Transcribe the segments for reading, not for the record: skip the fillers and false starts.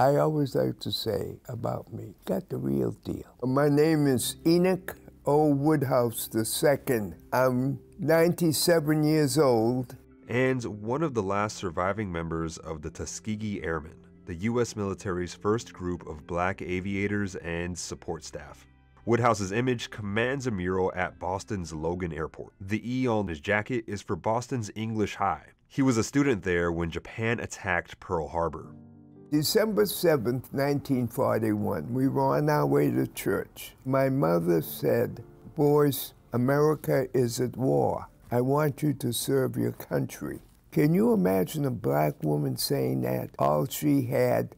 I always like to say about me, got the real deal. My name is Enoch Woodhouse II. I'm 97 years old. And one of the last surviving members of the Tuskegee Airmen, the U.S. military's first group of black aviators and support staff. Woodhouse's image commands a mural at Boston's Logan Airport. The E on his jacket is for Boston's English High. He was a student there when Japan attacked Pearl Harbor. December 7th, 1941, we were on our way to church. My mother said, "Boys, America is at war. I want you to serve your country." Can you imagine a black woman saying that? All she had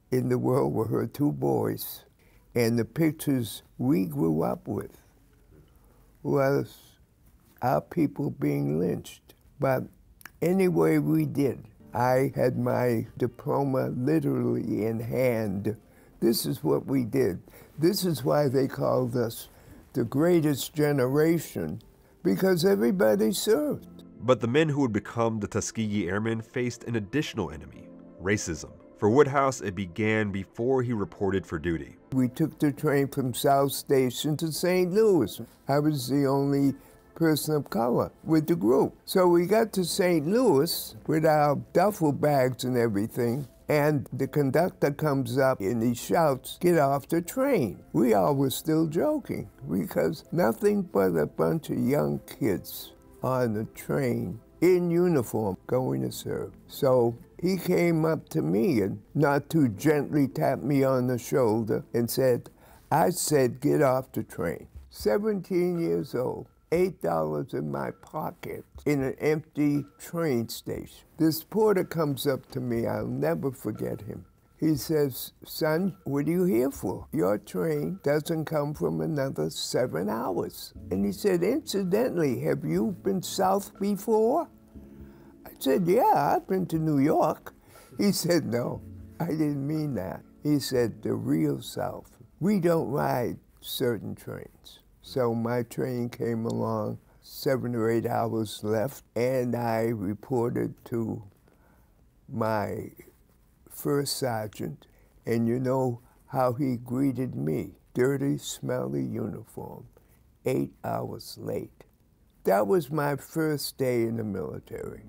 in the world were her two boys and the pictures we grew up with was our people being lynched. But anyway, we did. I had my diploma literally in hand. This is what we did. This is why they called us the greatest generation, because everybody served. But the men who would become the Tuskegee Airmen faced an additional enemy, racism. For Woodhouse, it began before he reported for duty. We took the train from South Station to St. Louis. I was the only person of color with the group. So we got to St. Louis with our duffel bags and everything, and the conductor comes up and he shouts, "Get off the train." We all were still joking because nothing but a bunch of young kids on the train in uniform going to serve. So he came up to me and not too gently tapped me on the shoulder and said, "I said get off the train." 17 years old, $8 in my pocket in an empty train station. This porter comes up to me, I'll never forget him. He says, "Son, what are you here for? Your train doesn't come from another 7 hours." And he said, "Incidentally, have you been south before?" I said, "Yeah, I've been to New York." He said, "No, I didn't mean that." He said, "The real South. We don't ride certain trains." So my train came along, 7 or 8 hours left, and I reported to my first sergeant, and you know how he greeted me. Dirty, smelly uniform, 8 hours late. That was my first day in the military.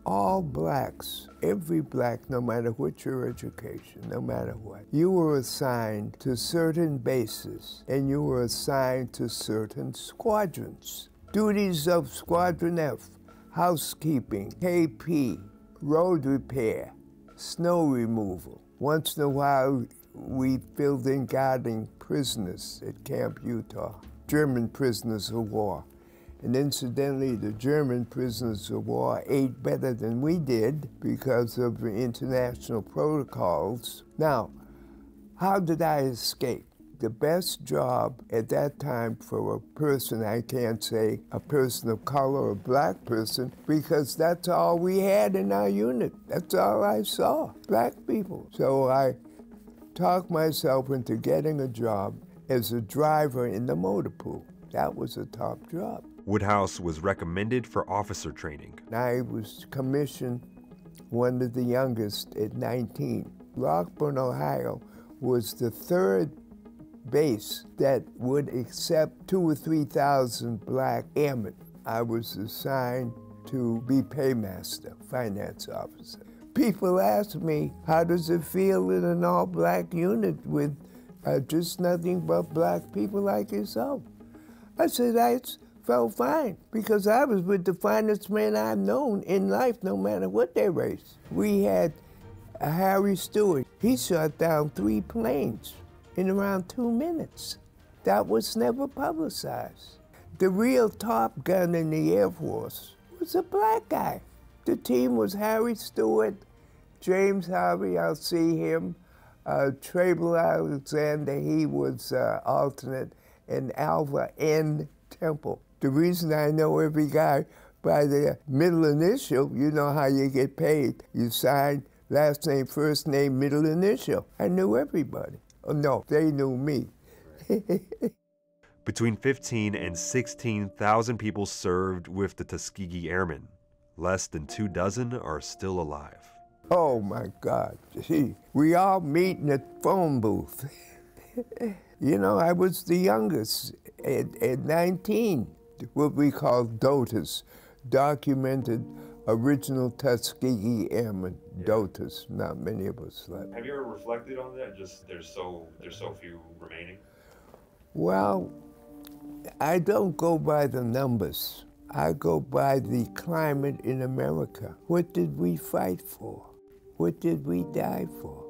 All blacks, every black, no matter what your education, no matter what, you were assigned to certain bases and you were assigned to certain squadrons. Duties of Squadron F, housekeeping, KP, road repair, snow removal. Once in a while, we filled in guarding prisoners at Camp Utah, German prisoners of war. And incidentally, the German prisoners of war ate better than we did because of the international protocols. Now, how did I escape? The best job at that time for a person, I can't say a person of color or a black person, because that's all we had in our unit. That's all I saw, black people. So I talked myself into getting a job as a driver in the motor pool. That was a top job. Woodhouse was recommended for officer training. I was commissioned one of the youngest at 19. Lockburn, Ohio was the third base that would accept 2,000 or 3,000 black airmen. I was assigned to be paymaster, finance officer. People ask me, how does it feel in an all-black unit with just nothing but black people like yourself? I said, I felt fine, because I was with the finest men I've known in life, no matter what their race. We had Harry Stewart. He shot down 3 planes in around 2 minutes. That was never publicized. The real top gun in the Air Force was a black guy. The team was Harry Stewart, James Harvey, I'll see him, Trable Alexander, he was alternate, and Alva N. Temple. The reason I know every guy by their middle initial, you know how you get paid. You sign last name, first name, middle initial. I knew everybody. Oh, no, they knew me. Between 15 and 16,000 people served with the Tuskegee Airmen. Less than 2 dozen are still alive. Oh my God. Gee, we all meet in a phone booth. You know, I was the youngest at 19, what we call DOTAs, documented original Tuskegee Airmen, DOTAs. Not many of us left. Have you ever reflected on that? Just there's so few remaining. Well, I don't go by the numbers. I go by the climate in America. What did we fight for? What did we die for?